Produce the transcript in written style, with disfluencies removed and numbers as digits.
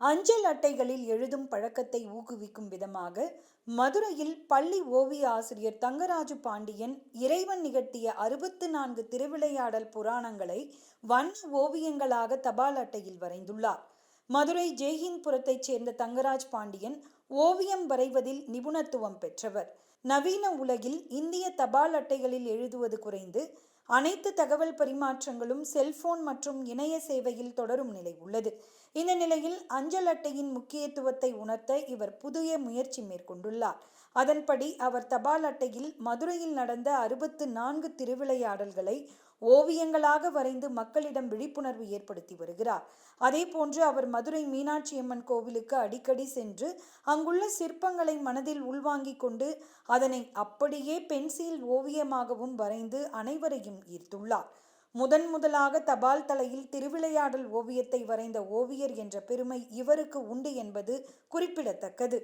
அஞ்சல் அட்டைகளில் எழுதும் பழக்கத்தை ஊக்குவிக்கும் விதமாக மதுரையில் பள்ளி ஓவிய ஆசிரியர் தங்கராஜு பாண்டியன் இறைவன் நிகழ்த்திய 64 திருவிளையாடல் புராணங்களை வண்ண ஓவியங்களாக தபால் அட்டையில் வரைந்துள்ளார். மதுரை ஜெய்ஹிந்த்புரத்தைச் சேர்ந்த தங்கராஜ் பாண்டியன் ஓவியம் வரைவதில் நிபுணத்துவம் பெற்றவர். நவீன உலகில் இந்திய தபால் அட்டைகளில் எழுதுவது குறைந்து அனைத்து தகவல் பரிமாற்றங்களும் செல்போன் மற்றும் இணைய சேவையில் தொடரும் நிலை உள்ளது. இந்த நிலையில் அஞ்சல் அட்டையின் முக்கியத்துவத்தை உணர்த்த இவர் புதிய முயற்சி மேற்கொண்டுள்ளார். அதன்படி அவர் தபால் அட்டையில் மதுரையில் நடந்த 64 திருவிளையாடல்களை ஓவியங்களாக வரைந்து மக்களிடம் விழிப்புணர்வு ஏற்படுத்தி வருகிறார். அதேபோன்று அவர் மதுரை மீனாட்சி அம்மன் கோவிலுக்கு அடிக்கடி சென்று அங்குள்ள சிற்பங்களை மனதில் உள்வாங்கிக் கொண்டு அதனை அப்படியே பென்சில் ஓவியமாகவும் வரைந்து அனைவரையும் ஈர்த்துள்ளார். முதலாக தபால் தலையில் திருவிளையாடல் ஓவியத்தை வரைந்த ஓவியர் என்ற பெருமை இவருக்கு உண்டு என்பது குறிப்பிடத்தக்கது.